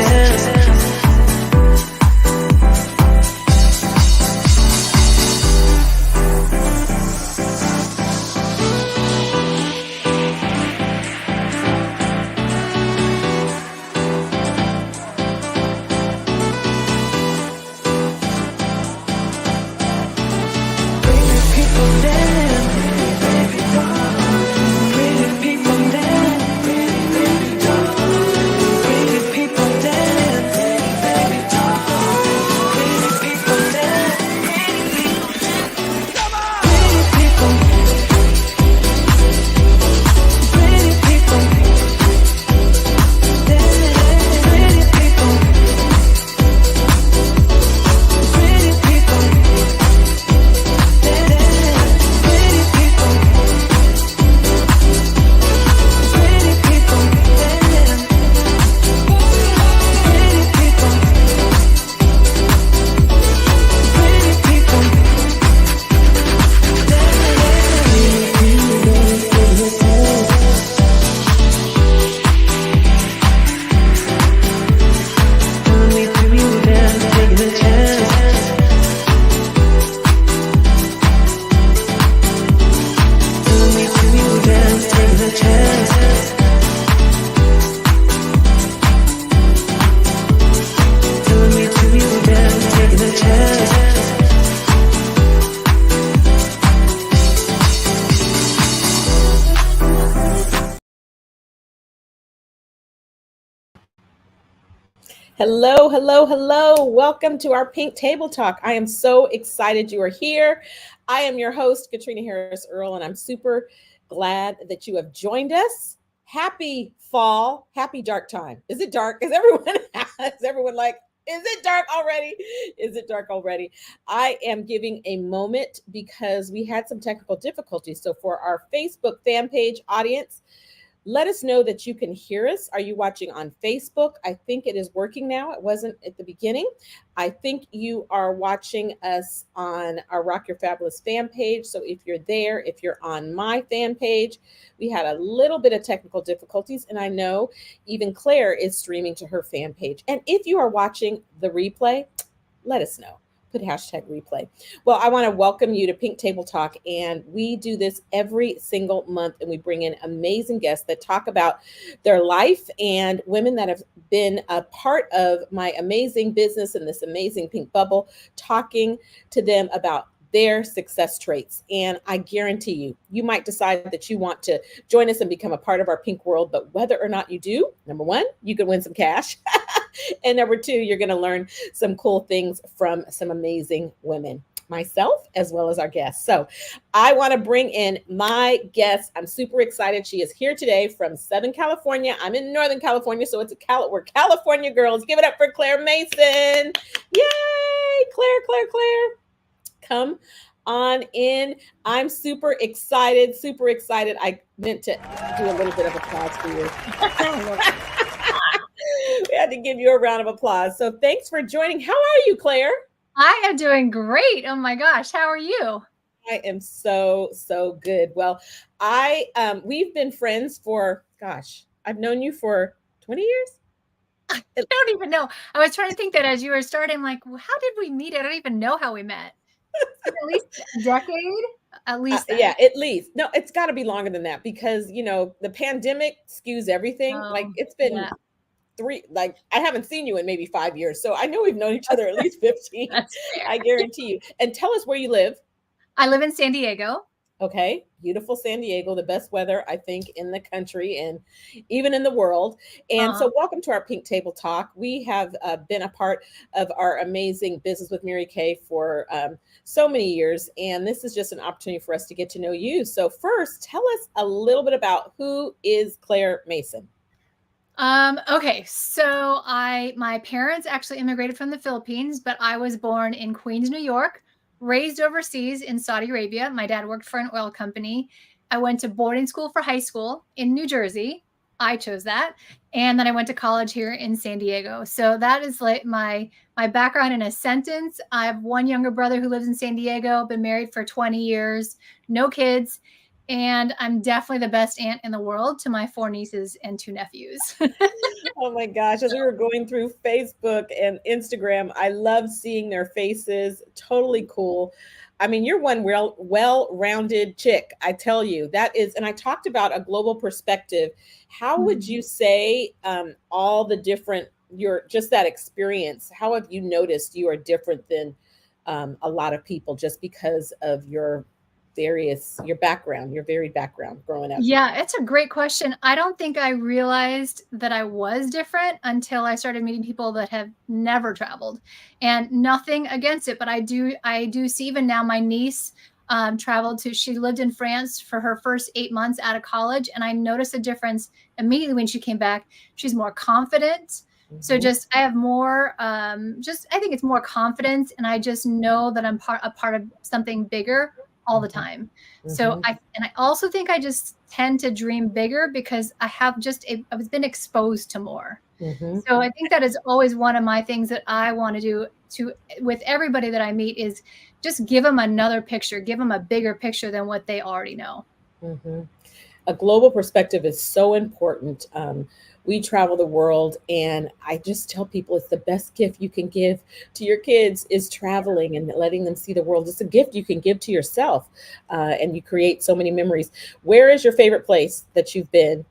chance. Hello, hello, hello. Welcome to our Pink Table Talk. I am so excited you are here. I am your host, Caterina Harris Earl, and I'm super glad that you have joined us. Happy fall, happy dark time. Is it dark? Is everyone like, is it dark already? Is it dark already? I am giving a moment because we had some technical difficulties. So for our Facebook fan page audience, let us know that you can hear us. Are you watching on Facebook? I think it is working now. It wasn't at the beginning. I think you are watching us on our Rock Your Fabulous fan page. So if you're there, if you're on my fan page, we had a little bit of technical difficulties. And I know even Claire is streaming to her fan page. And if you are watching the replay, let us know. Put hashtag replay. Well, I want to welcome you to Pink Table Talk. And we do this every single month. And we bring in amazing guests that talk about their life and women that have been a part of my amazing business and this amazing pink bubble, talking to them about their success traits. And I guarantee you, you might decide that you want to join us and become a part of our pink world. But whether or not you do, number one, you can win some cash. And number two, you're going to learn some cool things from some amazing women, myself, as well as our guests. So I want to bring in my guest. I'm super excited. She is here today from Southern California. I'm in Northern California, so we're California girls. Give it up for Claire Mason. Yay, Claire. Come on in. I'm super excited. I meant to do a little bit of applause for you. We had to give you a round of applause. So thanks for joining. How are you, Claire? I am doing great. Oh my gosh. How are you? I am so good. Well, we've been friends for, I've known you for 20 years. I don't even know. I was trying to think that as you were starting, I'm like, well, how did we meet? I don't even know how we met. At least a decade? At least. Yeah, at least. No, it's got to be longer than that because, the pandemic skews everything. It's been I haven't seen you in maybe 5 years. So I know we've known each other at least 15. That's fair. I guarantee you. And tell us where you live. I live in San Diego. Okay. Beautiful San Diego, the best weather, I think, in the country and even in the world. And so welcome to our Pink Table Talk. We have been a part of our amazing Business with Mary Kay for so many years. And this is just an opportunity for us to get to know you. So first, tell us a little bit about who is Claire Mason. Okay. So my parents actually immigrated from the Philippines, but I was born in Queens, New York, raised overseas in Saudi Arabia. My dad worked for an oil company. I went to boarding school for high school in New Jersey. I chose that. And then I went to college here in San Diego. So that is like my background in a sentence. I have one younger brother who lives in San Diego, been married for 20 years, no kids. And I'm definitely the best aunt in the world to my 4 nieces and 2 nephews. Oh my gosh, as we were going through Facebook and Instagram, I love seeing their faces. Totally cool. I mean, you're one well-rounded chick. I tell you, that is, and I talked about a global perspective. How would Mhm. you say all the different your just that experience? How have you noticed you are different than a lot of people just because of your background, your varied background growing up? Yeah, it's a great question. I don't think I realized that I was different until I started meeting people that have never traveled. And nothing against it, but I do see even now my niece traveled to she lived in France for her first 8 months out of college. And I noticed a difference immediately when she came back. She's more confident. So Mhm, just I have more just I think it's more confidence and I just know that I'm a part of something bigger all the mhm, time. So mhm, I also think I just tend to dream bigger because I've been exposed to more. mhm. So I think that is always one of my things that I want to do to with everybody that I meet is just give them another picture, give them a bigger picture than what they already know. Mhm. A global perspective is so important. We travel the world, and I just tell people it's the best gift you can give to your kids is traveling and letting them see the world. It's a gift you can give to yourself, and you create so many memories. Where is your favorite place that you've been,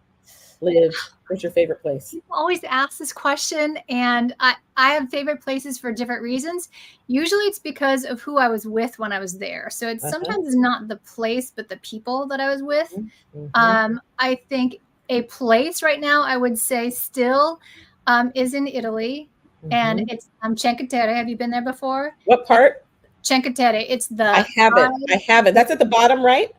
lived? What's your favorite place? People always ask this question, and I have favorite places for different reasons. Usually, it's because of who I was with when I was there. So it's Uh-huh. sometimes not the place, but the people that I was with. Mm-hmm. I think a place right now I would say still is in Italy, and Mm-hmm. it's Cinque Terre. Have you been there before? What It's part? Cinque Terre. It's I the haven't. I haven't. That's at the bottom, right?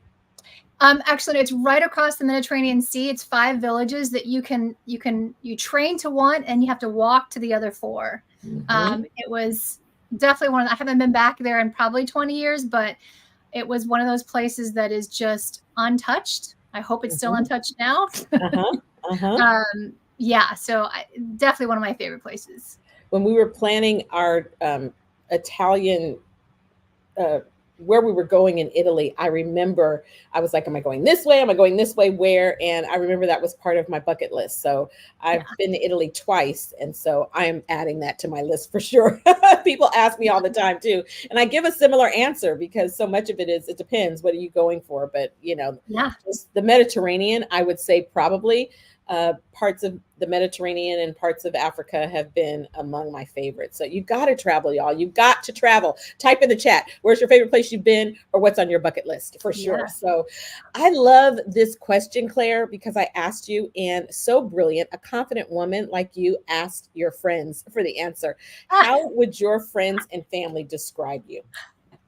actually, it's right across the Mediterranean Sea. It's 5 villages that you train to one, and you have to walk to the other 4. Mm-hmm. It was definitely one of I haven't been back there in probably 20 years, but it was one of those places that is just untouched. I hope it's still Mm-hmm. untouched now. Uh-huh. Uh-huh. Yeah, so definitely one of my favorite places. When we were planning our Italian uh, where we were going in Italy, I remember I was like, "Am I going this way? Am I going this way? Where?" And I remember that was part of my bucket list. So Yeah, I've been to Italy twice, and so I am adding that to my list for sure. People ask me all the time too, and I give a similar answer because so much of it is it depends. What are you going for? But yeah, just the Mediterranean, I would say probably parts of the Mediterranean and parts of Africa have been among my favorites. So you got to travel, y'all. You got to travel. Type in the chat, where's your favorite place you've been or what's on your bucket list for sure. yeah. So I love this question, Claire, because I asked you, and so brilliant. A confident woman like you asked your friends for the answer. Ah, How would your friends and family describe you?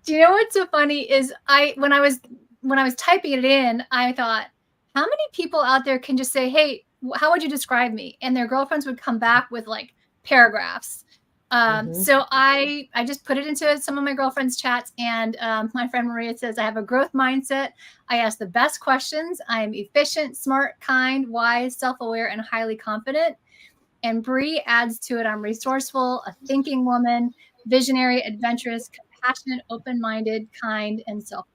do you know what's so funny is when I was typing it in, I thought, how many people out there can just say, "Hey, how would you describe me?" And their girlfriends would come back with like paragraphs. Hmm. So I just put it into some of my girlfriends' chats, and my friend Maria says I have a growth mindset. I ask the best questions. I'm efficient, smart, kind, wise, self-aware, and highly confident. And Bree adds to it, I'm resourceful, a thinking woman, visionary, adventurous, compassionate, open minded, kind, and selfless.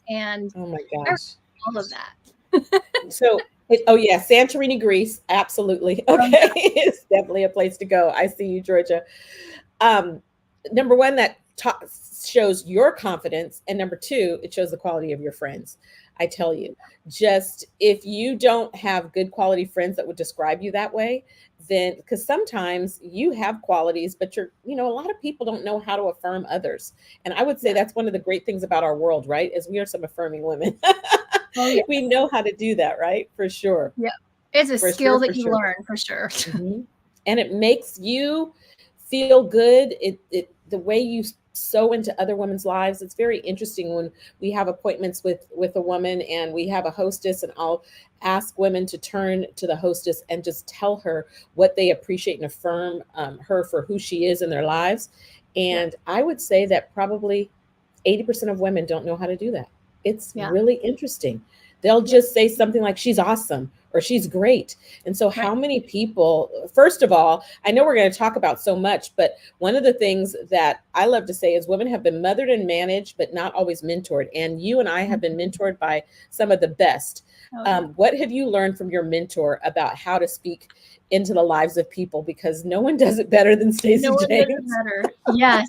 And Oh my I gosh. all of that. So, oh yeah, Santorini, Greece, absolutely. Oh, Okay, yeah. it's definitely a place to go. I see you, Georgia. Um, Number one, that shows your confidence, and number two, it shows the quality of your friends. I tell you, just if you don't have good quality friends that would describe you that way, then because sometimes you have qualities, but a lot of people don't know how to affirm others. And I would say Yeah. that's one of the great things about our world, right? Is we are some affirming women. Oh, yeah. We know how to do that, right? For sure. Yeah. It's a For skill sure, that for you sure. learn for sure. Mhm. And it makes you feel good. It the way you sow into other women's lives. It's very interesting when we have appointments with a woman and we have a hostess, and I'll ask women to turn to the hostess and just tell her what they appreciate and affirm her for who she is in their lives. Yeah. And I would say that probably 80% of women don't know how to do that. It's Yeah. really interesting. They'll Yeah. just say something like, she's awesome or she's great. And so, Right. how many people, first of all, I know we're going to talk about so much, but one of the things that I love to say is women have been mothered and managed, but not always mentored. And you and I have been Mhm. mentored by some of the best. Oh, yeah. What have you learned from your mentor about how to speak into the lives of people? Because no one does it better than No Stacey one does it James. better. Yes.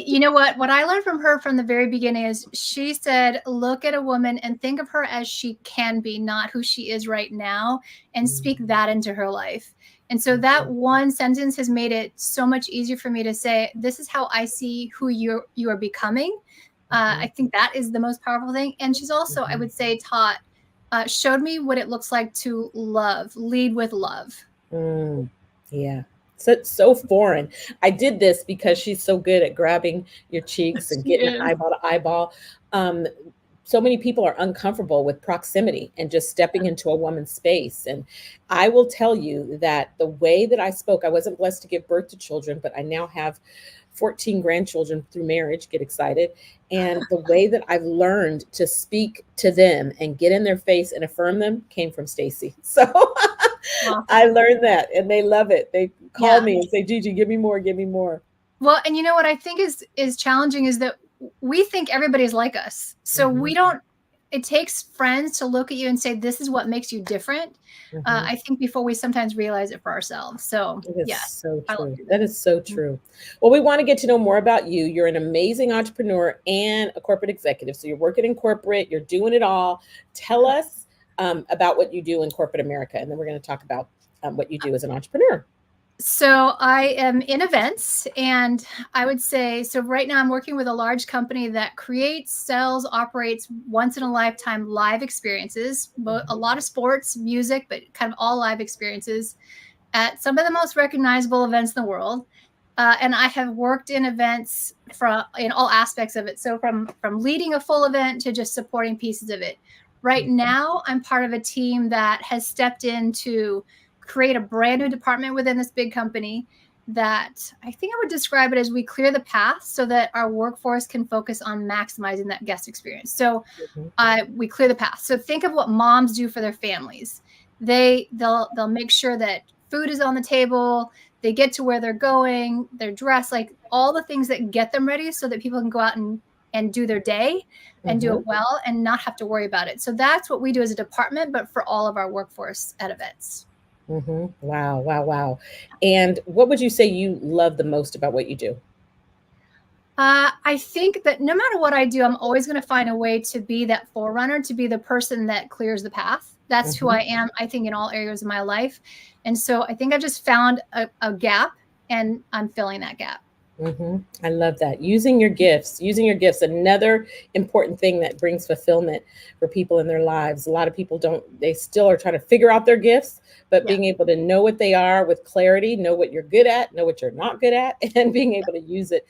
You know what I learned from her from the very beginning is she said, look at a woman and think of her as she can be, not who she is right now, and speak that into her life. And so that one sentence has made it so much easier for me to say, this is how I see who you are becoming. I think that is the most powerful thing. And she's also, I would say, showed me what it looks like to lead with love. Yeah. So foreign. I did this because she's so good at grabbing your cheeks and She getting is. eyeball to eyeball. Um, so many people are uncomfortable with proximity and just stepping into a woman's space. And I will tell you that the way that I spoke, I wasn't blessed to give birth to children, but I now have 14 grandchildren through marriage. Get excited. And the way that I've learned to speak to them and get in their face and affirm them came from Stacey. So Awesome. I learned that and they love it. They call Yeah. me and say, Gigi, give me more, give me more. Well, and you know what I think is challenging is that we think everybody's like us. So we don't, it takes friends to look at you and say, this is what makes you different. I think before we sometimes realize it for ourselves. So yes, so I love true. to do That is so true. Well, we want to get to know more about you. You're an amazing entrepreneur and a corporate executive. So you're working in corporate, you're doing it all. Tell us about what you do in corporate America. And then we're going to talk about what you do as an entrepreneur. So I am in events, and I would say, so right now I'm working with a large company that creates, sells, operates once in a lifetime live experiences, a lot of sports, music, but kind of all live experiences at some of the most recognizable events in the world. And I have worked in events in all aspects of it. So from leading a full event to just supporting pieces of it. Right now, I'm part of a team that has stepped in to create a brand new department within this big company that I think I would describe it as we clear the path so that our workforce can focus on maximizing that guest experience. So we clear the path. So think of what moms do for their families. They'll make sure that food is on the table, they get to where they're going, they're dressed, like all the things that get them ready so that people can go out and do their day and do it well and not have to worry about it. So that's what we do as a department, but for all of our workforce at events. Wow, wow, wow. And what would you say you love the most about what you do? I think that no matter what I do, I'm always going to find a way to be that forerunner, to be the person that clears the path. That's who I am, I think, in all areas of my life. And so I think I've just found a gap, and I'm filling that gap. I love that. Using your gifts, another important thing that brings fulfillment for people in their lives. A lot of people they still are trying to figure out their gifts, but being able to know what they are with clarity, know what you're good at, know what you're not good at, and being able to use it.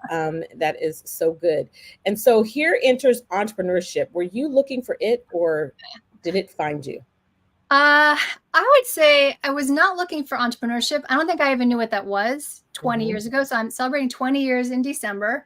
That is so good. And so here enters entrepreneurship. Were you looking for it or did it find you? I would say I was not looking for entrepreneurship. I don't think I even knew what that was 20 years ago. So I'm celebrating 20 years in December.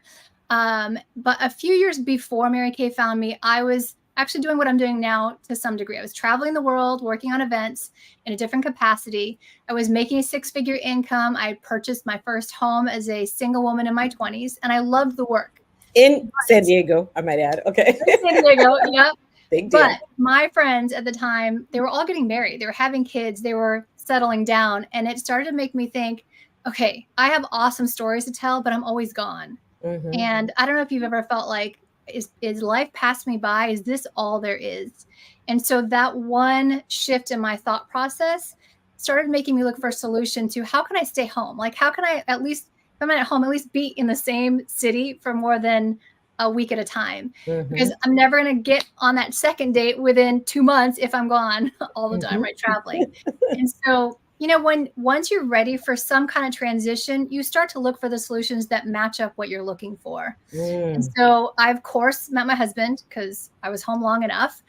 But a few years before Mary Kay found me, I was actually doing what I'm doing now to some degree. I was traveling the world, working on events in a different capacity. I was making a 6-figure income. I purchased my first home as a single woman in my 20s, and I loved the work. In San Diego, I might add. Okay. In San Diego, yep. Big deal. But my friends at the time, they were all getting married. They were having kids. They were settling down. And it started to make me think, okay, I have awesome stories to tell, but I'm always gone. And I don't know if you've ever felt like, is life passed me by? Is this all there is? And so that one shift in my thought process started making me look for a solution to how can I stay home? Like, how can I at least, if I'm at home, at least be in the same city for more than a week at a time, because I'm never going to get on that second date within 2 months if I'm gone all the time, right? Traveling. And so, once you're ready for some kind of transition, you start to look for the solutions that match up what you're looking for. And so I, of course, met my husband because I was home long enough.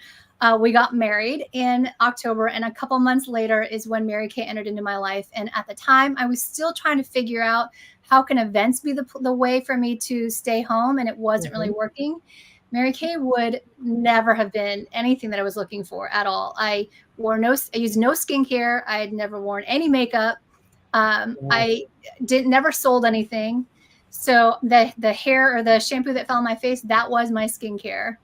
We got married in October, and a couple months later is when Mary Kay entered into my life. And at the time, I was still trying to figure out how can events be the way for me to stay home, and it wasn't really working. Mary Kay would never have been anything that I was looking for at all. I used no skincare. I had never worn any makeup. I never sold anything. So the hair or the shampoo that fell on my face, that was my skincare.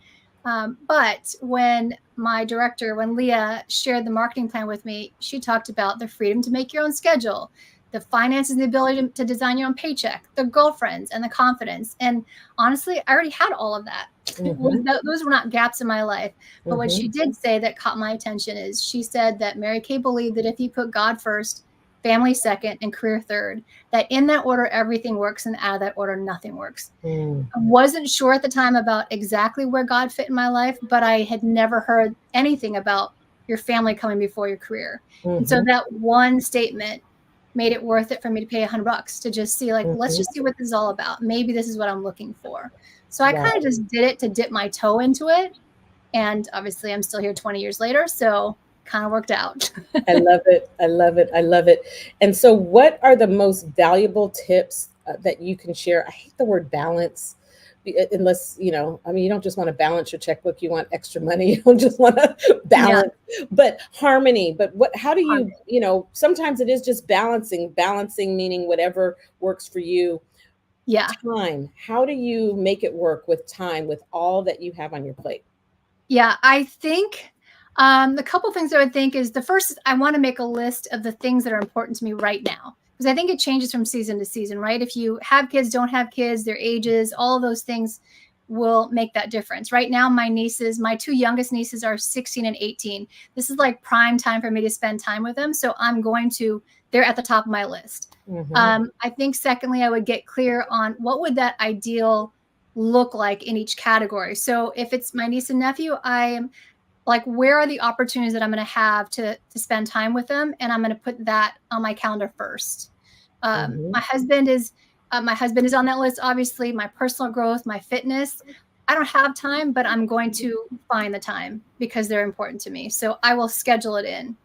But when my director, when Leah shared the marketing plan with me, she talked about the freedom to make your own schedule, the finances and the ability to design your own paycheck, the girlfriends and the confidence. And honestly, I already had all of that. Those were not gaps in my life. But what she did say that caught my attention is she said that Mary Kay believed that if you put God first, family second, and career third, that in that order, everything works, and out of that order, nothing works. I wasn't sure at the time about exactly where God fit in my life, but I had never heard anything about your family coming before your career. And so that one statement made it worth it for me to pay $100 to just see, like, let's just see what this is all about. Maybe this is what I'm looking for. So I kind of just did it to dip my toe into it. And obviously I'm still here 20 years later. So kind of worked out. I love it. I love it. I love it. And so what are the most valuable tips that you can share? I hate the word balance, unless, you know, I mean, you don't just want to balance your checkbook. You want extra money. You don't just want to balance, but harmony. But how do you, you know, sometimes it is just balancing meaning whatever works for you. Yeah. Time. How do you make it work with time, with all that you have on your plate? Yeah, I think the couple things I would think is the first is I want to make a list of the things that are important to me right now, because I think it changes from season to season, right? If you have kids, don't have kids, their ages, all of those things will make that difference. Right now, my nieces, my two youngest nieces are 16 and 18. This is like prime time for me to spend time with them. So they're at the top of my list. I think secondly, I would get clear on what would that ideal look like in each category. So if it's my niece and nephew, I am like, where are the opportunities that I'm going to have to spend time with them? And I'm going to put that on my calendar first. My husband is on that list. Obviously, my personal growth, my fitness. I don't have time, but I'm going to find the time because they're important to me. So I will schedule it in.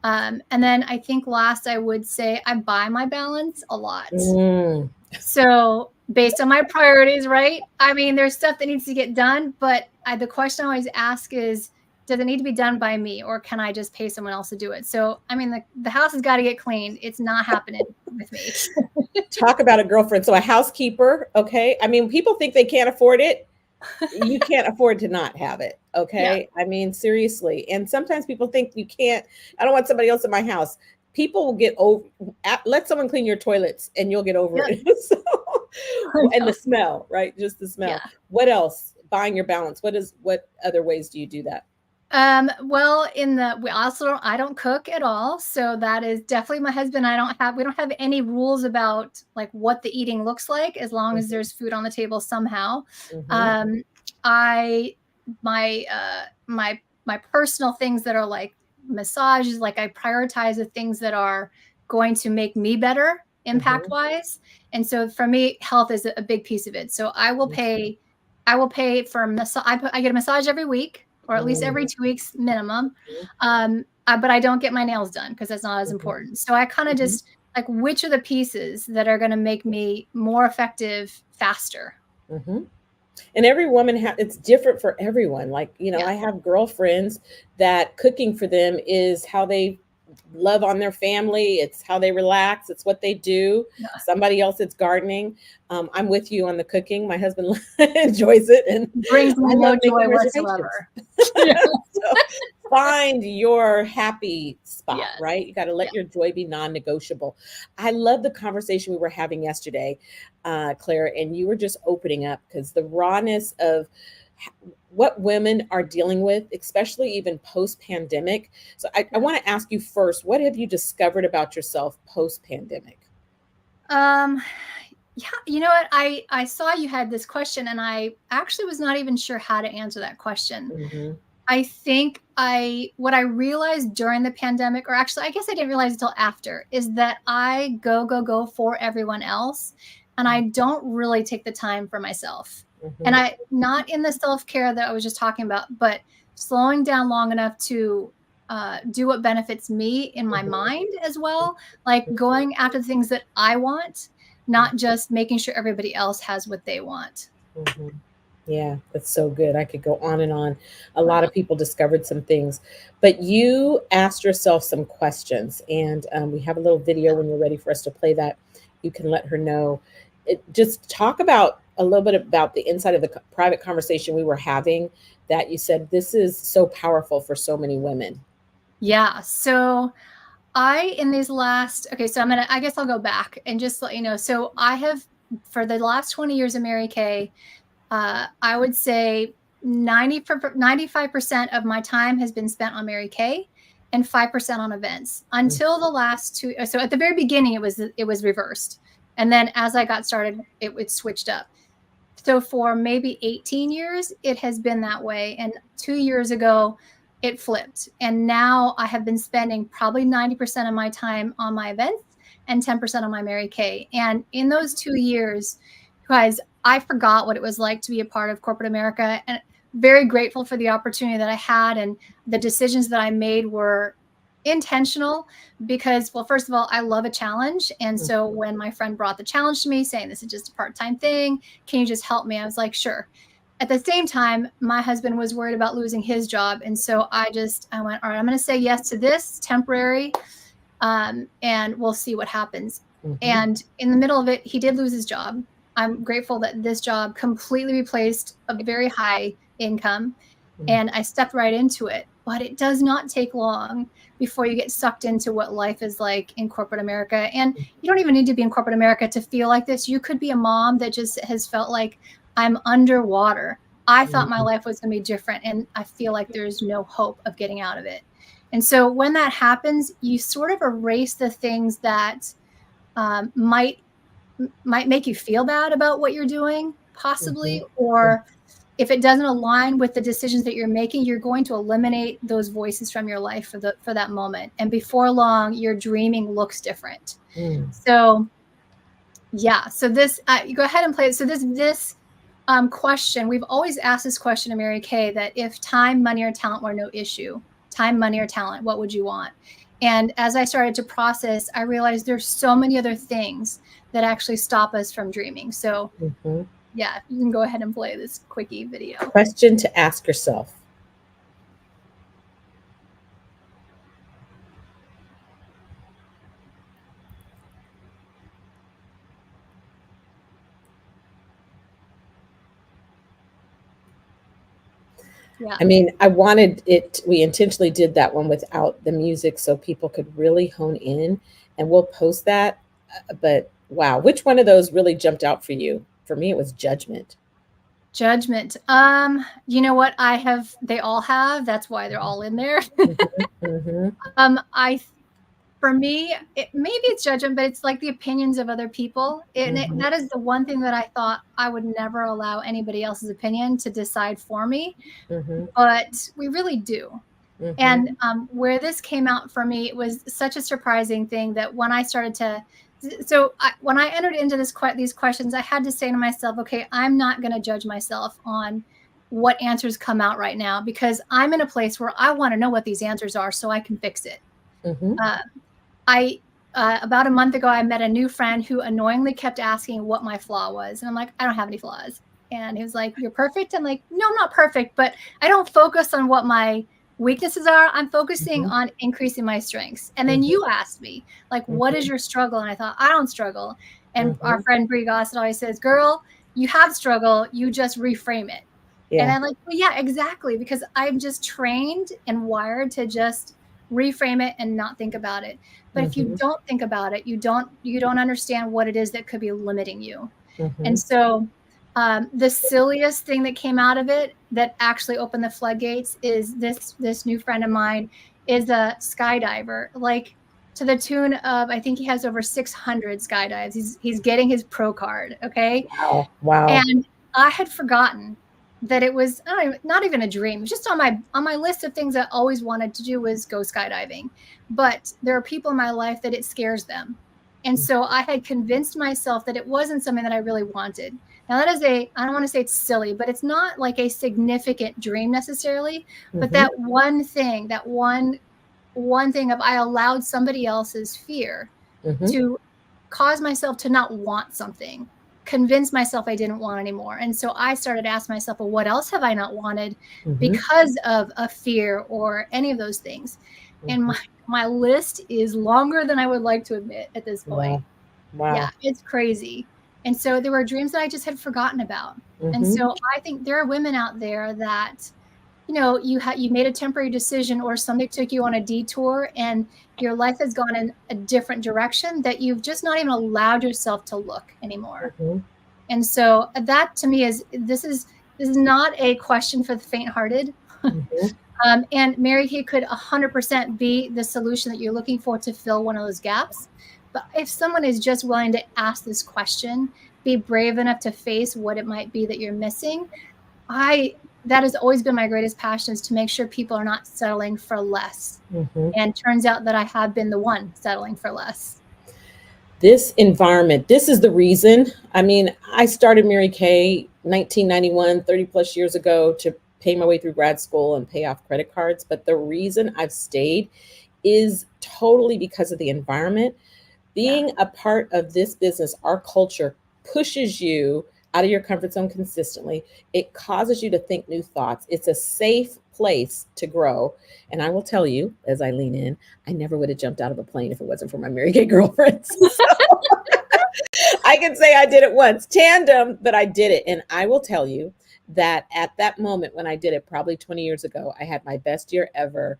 And then I think last I would say I buy my balance a lot. So based on my priorities, right? I mean, there's stuff that needs to get done, but the question I always ask is, does it need to be done by me, or can I just pay someone else to do it? So, I mean, the house has got to get cleaned. It's not happening with me. Talk about a girlfriend. So a housekeeper. Okay. I mean, people think they can't afford it. You can't afford to not have it. Okay. Yeah. I mean, seriously. And sometimes people think you can't, I don't want somebody else in my house. People will get over, let someone clean your toilets and you'll get over it. So, and the smell, right? Just the smell. Yeah. What else? Buying your balance. What other ways do you do that? Well, I don't cook at all. So that is definitely my husband. We don't have any rules about like what the eating looks like, as long as there's food on the table somehow. My personal things that are like massages, like I prioritize the things that are going to make me better impact wise. And so for me, health is a big piece of it. So I will pay for massage. I get a massage every week, or at least every 2 weeks minimum. But I don't get my nails done because that's not as important. So I kind of just like, which are the pieces that are going to make me more effective faster? And every woman it's different for everyone. Like, you know, I have girlfriends that cooking for them is how they love on their family. It's how they relax. It's what they do. Somebody else, it's gardening. I'm with you on the cooking. My husband enjoys it and brings me no joy whatsoever. So find your happy spot, right? You got to let your joy be non-negotiable. I love the conversation we were having yesterday, Claire, and you were just opening up because the rawness of what women are dealing with, especially even post-pandemic. So I want to ask you first, what have you discovered about yourself post-pandemic? Yeah, you know what? I saw you had this question, and I actually was not even sure how to answer that question. I think what I realized during the pandemic, or actually, I guess I didn't realize until after, is that I go for everyone else, and I don't really take the time for myself. And not in the self-care that I was just talking about, but slowing down long enough to do what benefits me in my mind as well, like going after the things that I want, not just making sure everybody else has what they want. Yeah, that's so good. I could go on and on. A lot of people discovered some things, but you asked yourself some questions, and we have a little video when you're ready for us to play that. You can let her know. just talk about a little bit about the inside of the private conversation we were having that you said this is so powerful for so many women. Yeah. So in these last, okay, so I guess I'll go back and just let you know. So I have, for the last 20 years of Mary Kay, I would say 95% of my time has been spent on Mary Kay and 5% on events until the last two. So at the very beginning, it was reversed. And then as I got started, it switched up. So for maybe 18 years, it has been that way. And 2 years ago, it flipped. And now I have been spending probably 90% of my time on my events and 10% on my Mary Kay. And in those 2 years, guys, I forgot what it was like to be a part of corporate America, and very grateful for the opportunity that I had. And the decisions that I made were intentional because, well, first of all, I love a challenge. And so when my friend brought the challenge to me saying, this is just a part-time thing, can you just help me? I was like, sure. At the same time, my husband was worried about losing his job. And so I went, all right, I'm going to say yes to this temporary, and we'll see what happens. And in the middle of it, he did lose his job. I'm grateful that this job completely replaced a very high income, and I stepped right into it. But it does not take long before you get sucked into what life is like in corporate America. And you don't even need to be in corporate America to feel like this. You could be a mom that just has felt like, I'm underwater. I thought my life was going to be different, and I feel like there's no hope of getting out of it. And so when that happens, you sort of erase the things that might make you feel bad about what you're doing, possibly, or if it doesn't align with the decisions that you're making, you're going to eliminate those voices from your life for that moment. And before long, your dreaming looks different. So yeah, so this, you go ahead and play it. So this question, we've always asked this question to Mary Kay, that if time, money, or talent were no issue, time, money, or talent, what would you want? And as I started to process, I realized there's so many other things that actually stop us from dreaming. So yeah, you can go ahead and play this quickie video. Question to ask yourself. Yeah. I mean, I wanted it, we intentionally did that one without the music so people could really hone in, and we'll post that. But wow, which one of those really jumped out for you? For me, it was judgment. Judgment. You know what? They all have. That's why they're all in there. For me, maybe it's judgment, but it's like the opinions of other people. And that is the one thing that I thought I would never allow anybody else's opinion to decide for me. But we really do. And where this came out for me, it was such a surprising thing that when I started to, when I entered into these questions, I had to say to myself, okay, I'm not going to judge myself on what answers come out right now, because I'm in a place where I want to know what these answers are so I can fix it. About a month ago, I met a new friend who annoyingly kept asking what my flaw was. And I'm like, I don't have any flaws. And he was like, you're perfect. I'm like, no, I'm not perfect, but I don't focus on what my weaknesses are. I'm focusing on increasing my strengths. And then you asked me, like, what is your struggle? And I thought, I don't struggle. And our friend Brie Gossett always says, girl, you have struggle. You just reframe it. And I'm like, well, yeah, exactly. Because I'm just trained and wired to just reframe it and not think about it. But if you don't think about it, you don't understand what it is that could be limiting you. And so the silliest thing that came out of it that actually opened the floodgates is this new friend of mine is a skydiver, like to the tune of, I think he has over 600 skydives. He's getting his pro card. Okay. Wow. And I had forgotten that it was not even a dream. It was just on my list of things I always wanted to do was go skydiving. But there are people in my life that it scares them. And so I had convinced myself that it wasn't something that I really wanted. Now that is I don't want to say it's silly, but it's not like a significant dream necessarily. But that one thing of I allowed somebody else's fear to cause myself to not want something, convince myself I didn't want anymore. And so I started asking myself, well, what else have I not wanted because of a fear or any of those things? And my list is longer than I would like to admit at this point. Wow. Yeah, it's crazy. And so there were dreams that I just had forgotten about. And so I think there are women out there that, you know, you made a temporary decision, or somebody took you on a detour and your life has gone in a different direction that you've just not even allowed yourself to look anymore. And so that to me this is not a question for the faint-hearted. And Mary Kay could 100% be the solution that you're looking for to fill one of those gaps. But if someone is just willing to ask this question, be brave enough to face what it might be that you're missing, that has always been my greatest passion, is to make sure people are not settling for less. And turns out that I have been the one settling for less. This environment, this is the reason. I mean, I started Mary Kay 1991, 30 plus years ago, to pay my way through grad school and pay off credit cards. But the reason I've stayed is totally because of the environment. Being a part of this business, our culture pushes you out of your comfort zone consistently. It causes you to think new thoughts. It's a safe place to grow. And I will tell you, as I lean in, I never would have jumped out of a plane if it wasn't for my Mary Kay girlfriends. So I can say I did it once, tandem, but I did it. And I will tell you that at that moment when I did it, probably 20 years ago, I had my best year ever.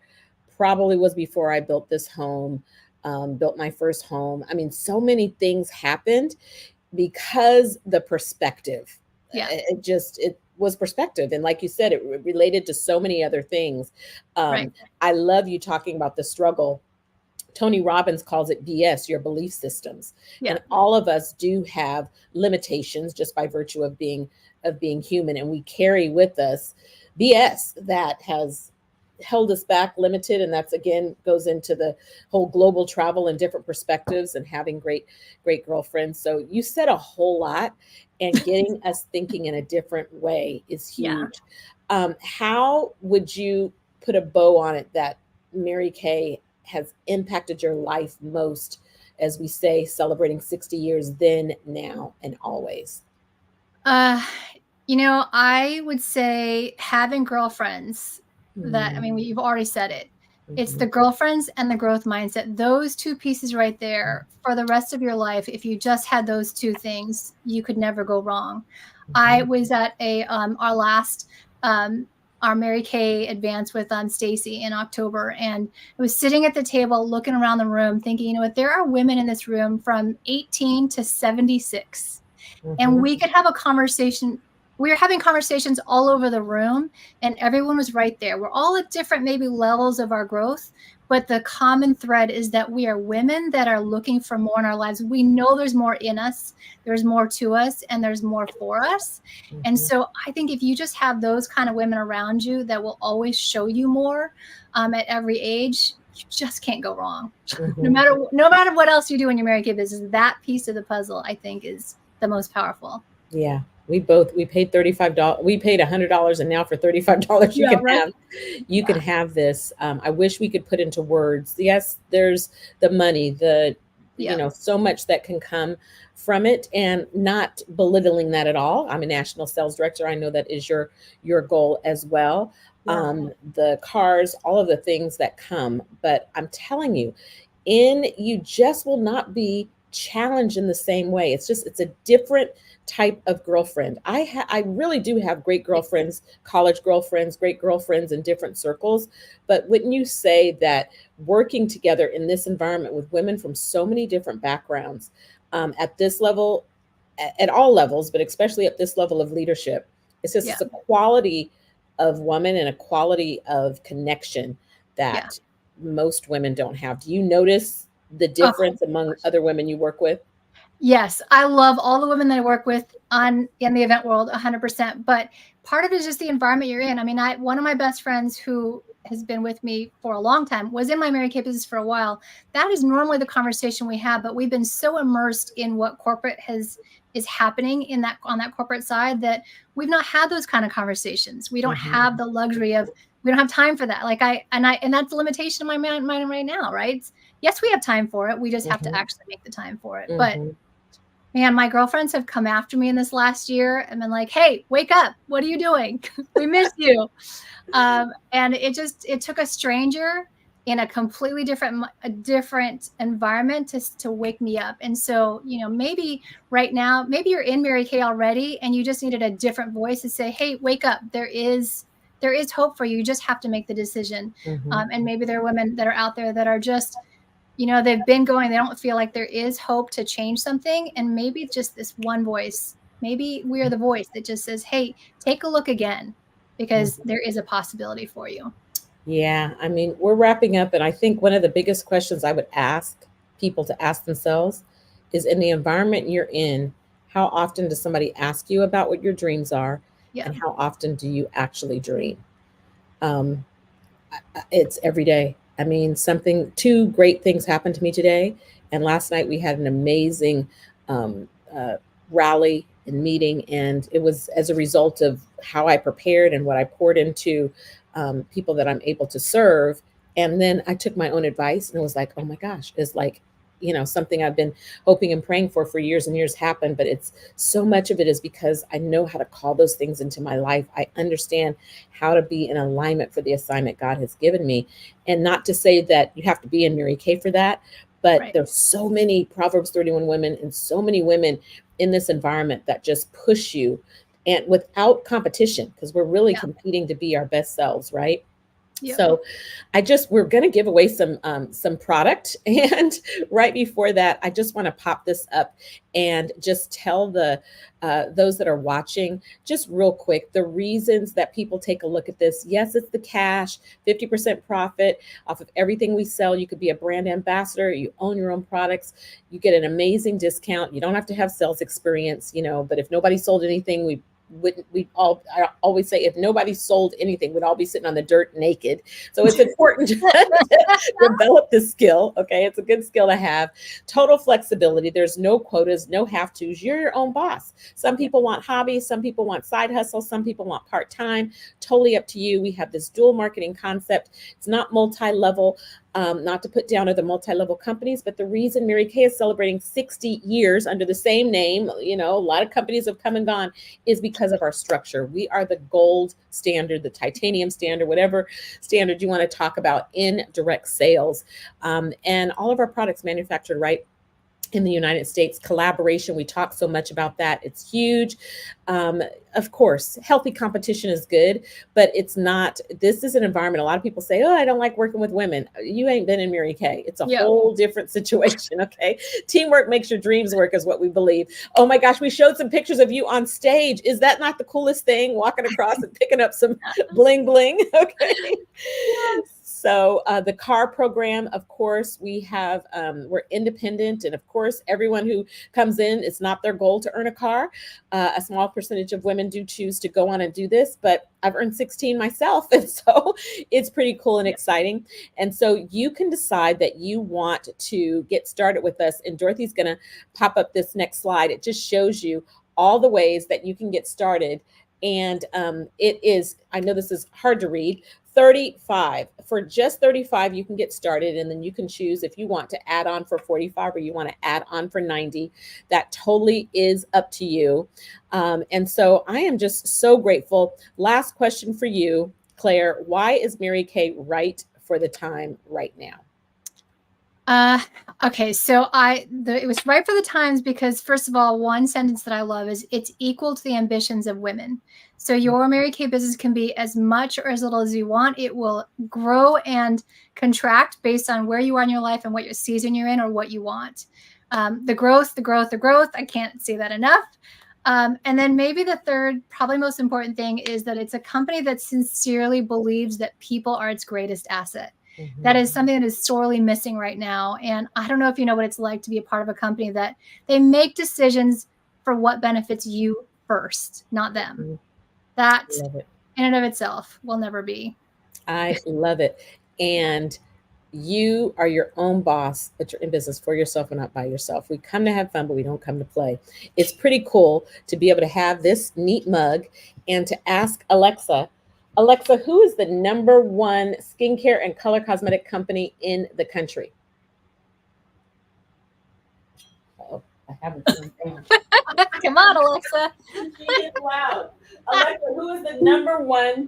Probably was before I built this home, built my first home. I mean, so many things happened because the perspective, it was perspective. And like you said, it related to so many other things. I love you talking about the struggle. Tony Robbins calls it BS, your belief systems. And all of us do have limitations just by virtue of being human. And we carry with us BS that has held us back, limited. And that's, again, goes into the whole global travel and different perspectives and having great girlfriends. So you said a whole lot, and getting us thinking in a different way is huge. How would you put a bow on it that Mary Kay has impacted your life most, as we say, celebrating 60 years, then, now, and always? You know, I would say having girlfriends that, I mean, you've already said it. It's the girlfriends and the growth mindset. Those two pieces right there for the rest of your life. If you just had those two things, you could never go wrong. I was at our last, our Mary Kay advance with Stacy in October. And I was sitting at the table looking around the room thinking, you know what, there are women in this room from 18 to 76. And we could have a conversation. We were having conversations all over the room, and everyone was right there. We're all at different maybe levels of our growth, but the common thread is that we are women that are looking for more in our lives. We know there's more in us, there's more to us, and there's more for us. And so I think if you just have those kind of women around you that will always show you more at every age, you just can't go wrong. No matter what else you do in your Mary Kay business, that piece of the puzzle, I think, is the most powerful. Yeah. We paid $35. We paid $100, and now for $35, you can have this. I wish we could put into words. Yes, there's the money, you know, so much that can come from it, and not belittling that at all. I'm a national sales director. I know that is your goal as well. The cars, all of the things that come, but I'm telling you, you just will not be challenged in the same way. It's a different type of girlfriend. I really do have great girlfriends, college girlfriends, great girlfriends in different circles. But wouldn't you say that working together in this environment with women from so many different backgrounds, at this level, at all levels, but especially at this level of leadership, it's a quality of woman and a quality of connection that most women don't have. Do you notice the difference among other women you work with? Yes, I love all the women that I work with in the event world, 100%. But part of it is just the environment you're in. I mean, one of my best friends who has been with me for a long time was in my Mary Kay business for a while. That is normally the conversation we have, but we've been so immersed in what corporate is happening on that corporate side that we've not had those kind of conversations. We don't have the luxury of, we don't have time for that. And that's the limitation in my mind right now, right? Yes, we have time for it. We just have to actually make the time for it. But man, my girlfriends have come after me in this last year and been like, hey, wake up. What are you doing? We miss you. And it took a stranger in a completely different environment to wake me up. And so, you know, maybe right now, maybe you're in Mary Kay already and you just needed a different voice to say, hey, wake up. There is hope for you. You just have to make the decision. And maybe there are women that are out there that are just, you know, they've been going, they don't feel like there is hope to change something. And maybe just this one voice, maybe we are the voice that just says, hey, take a look again, because there is a possibility for you. Yeah, I mean, we're wrapping up, and I think one of the biggest questions I would ask people to ask themselves is, in the environment you're in, how often does somebody ask you about what your dreams are, and how often do you actually dream? Um, it's every day. I mean, two great things happened to me today, and last night we had an amazing um, rally and meeting, and it was as a result of how I prepared and what I poured into people that I'm able to serve. And then I took my own advice and it was like, oh my gosh, it's like, you know, something I've been hoping and praying for years and years happened. But it's so much of it is because I know how to call those things into my life. I understand how to be in alignment for the assignment God has given me. And not to say that you have to be in Mary Kay for that, but there's so many Proverbs 31 women and so many women in this environment that just push you, and without competition, because we're really competing to be our best selves, right? So we're going to give away some product. And right before that, I just want to pop this up and just tell those that are watching just real quick, the reasons that people take a look at this. Yes, it's the cash, 50% profit off of everything we sell. You could be a brand ambassador. You own your own products. You get an amazing discount. You don't have to have sales experience, you know, but if nobody sold anything, I always say, if nobody sold anything, we'd all be sitting on the dirt naked. So it's important to develop this skill. Okay. It's a good skill to have. Total flexibility. There's no quotas, no have tos. You're your own boss. Some people want hobbies. Some people want side hustles. Some people want part-time. Totally up to you. We have this dual marketing concept. It's not multi-level. Not to put down other multi-level companies, but the reason Mary Kay is celebrating 60 years under the same name, you know, a lot of companies have come and gone, is because of our structure. We are the gold standard, the titanium standard, whatever standard you want to talk about in direct sales. And all of our products manufactured right in the United States. Collaboration, we talk so much about that. It's huge. Of course, healthy competition is good, but it's not, this is an environment. A lot of people say, oh, I don't like working with women. You ain't been in Mary Kay. It's a whole different situation. Okay. Teamwork makes your dreams work is what we believe. Oh my gosh. We showed some pictures of you on stage. Is that not the coolest thing? Walking across and picking up some bling bling. Okay. Yes. So the car program, of course, we have, we're independent. And of course, everyone who comes in, it's not their goal to earn a car. A small percentage of women do choose to go on and do this, but I've earned 16 myself. And so it's pretty cool and exciting. And so you can decide that you want to get started with us. And Dorothy's going to pop up this next slide. It just shows you all the ways that you can get started. And it is, I know this is hard to read, 35. For just 35, you can get started, and then you can choose if you want to add on for 45 or you want to add on for 90. That totally is up to you. And so I am just so grateful. Last question for you, Claire. Why is Mary Kay right for the time right now? Okay, so it was right for the times because, first of all, one sentence that I love is it's equal to the ambitions of women. So your Mary Kay business can be as much or as little as you want. It will grow and contract based on where you are in your life and what your season you're in or what you want. The growth. I can't say that enough. And then maybe the third, probably most important thing is that it's a company that sincerely believes that people are its greatest asset. Mm-hmm. That is something that is sorely missing right now. And I don't know if you know what it's like to be a part of a company that they make decisions for what benefits you first, not them. Mm-hmm. That in and of itself will never be. I love it. And you are your own boss, but you're in business for yourself and not by yourself. We come to have fun, but we don't come to play. It's pretty cool to be able to have this neat mug and to ask Alexa, who is the #1 skincare and color cosmetic company in the country? Uh-oh, I haven't turned down. Come on, Alexa. She is loud. Alexa, who is the #1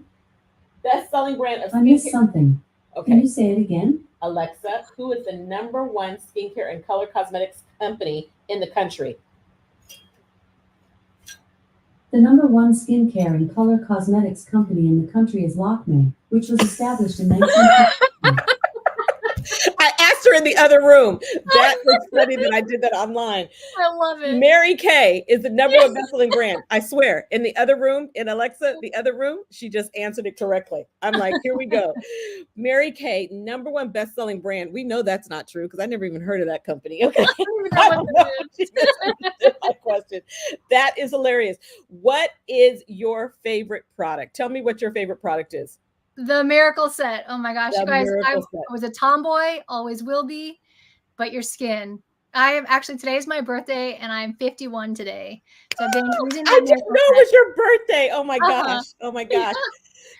best-selling brand of skincare? I missed something. Okay. Can you say it again? Alexa, who is the number one skincare and color cosmetics company in the country? The number one skincare and color cosmetics company in the country is Lakme, which was established in 1950. I asked her in the other room. That was funny that I did that online. I love it. Mary Kay is the number one best-selling brand. I swear. In the other room, in Alexa, the other room, she just answered it correctly. I'm like, here we go. Mary Kay, number one best-selling brand. We know that's not true because I never even heard of that company. Okay. I don't even know what that is. She misunderstood my question. That is hilarious. What is your favorite product? Tell me what your favorite product is. The Miracle Set. Oh my gosh, The you guys, I Miracle Set. was a tomboy, always will be, but your skin. I am actually, today is my birthday and I'm 51 today. So I've been using I the didn't Miracle know it Set. was your birthday. Oh my Uh-huh. gosh. Oh my gosh.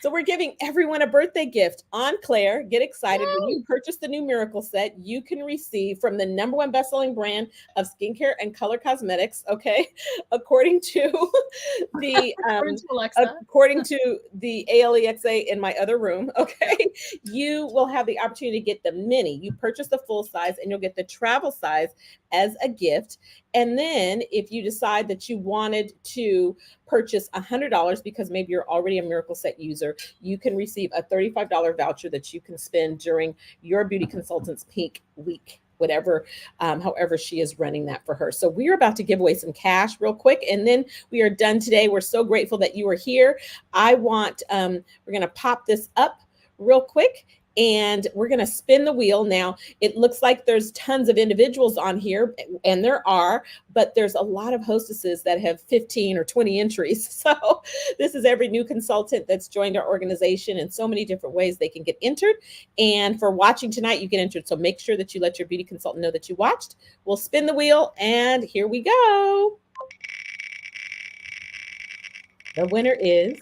So we're giving everyone a birthday gift on Claire. Get excited. When you purchase the new Miracle Set, you can receive from the number one best-selling brand of skincare and color cosmetics, okay? According to the according to the ALEXA in my other room, okay? You will have the opportunity to get the mini. You purchase the full size and you'll get the travel size as a gift. And then if you decide that you wanted to purchase $100 because maybe you're already a Miracle Set user, you can receive a $35 voucher that you can spend during your beauty consultant's peak week, whatever, however she is running that for her. So we are about to give away some cash real quick, and then we are done today. We're so grateful that you are here. We're going to pop this up real quick. And we're going to spin the wheel. Now, it looks like there's tons of individuals on here, and there are, but there's a lot of hostesses that have 15 or 20 entries. So this is every new consultant that's joined our organization in so many different ways they can get entered. And for watching tonight, you get entered. So make sure that you let your beauty consultant know that you watched. We'll spin the wheel, and here we go. The winner is...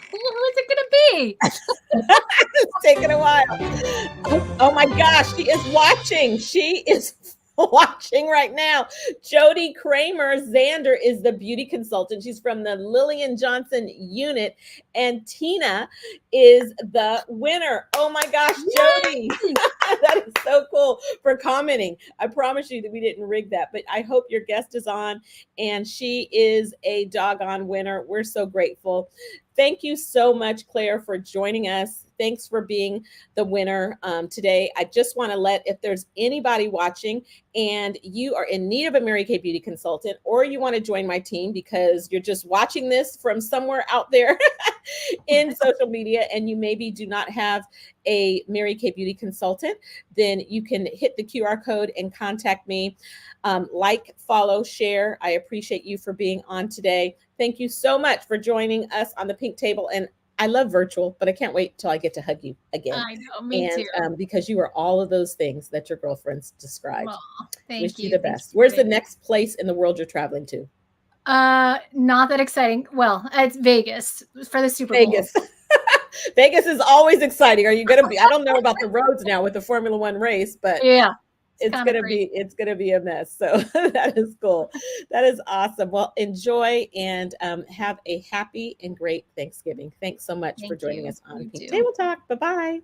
Who is it going to be? It's taking a while. Oh my gosh, she is watching. She is watching right now. Jody Kramer Zander is the beauty consultant. She's from the Lillian Johnson unit, and Tina is the winner. Oh my gosh, Jody. That is so cool for commenting. I promise you that we didn't rig that, but I hope your guest is on, and she is a doggone winner. We're so grateful. Thank you so much, Claire, for joining us. Thanks for being the winner today. I just want to if there's anybody watching and you are in need of a Mary Kay beauty consultant, or you want to join my team because you're just watching this from somewhere out there in social media and you maybe do not have a Mary Kay beauty consultant, then you can hit the QR code and contact me. Like, follow, share. I appreciate you for being on today. Thank you so much for joining us on the Pink Table. And I love virtual, but I can't wait till I get to hug you again. I know, me too. Because you are all of those things that your girlfriends described. Well, Wish you the best. Where's the next place in the world you're traveling to? Not that exciting. Well, it's Vegas for the Super Bowl. Vegas. Vegas is always exciting. Are you going to be? I don't know about the roads now with the Formula One race, but yeah. It's gonna be a mess. So that is cool. That is awesome. Well, enjoy and have a happy and great Thanksgiving. Thanks so much for joining us on Pink Table Talk. Bye-bye.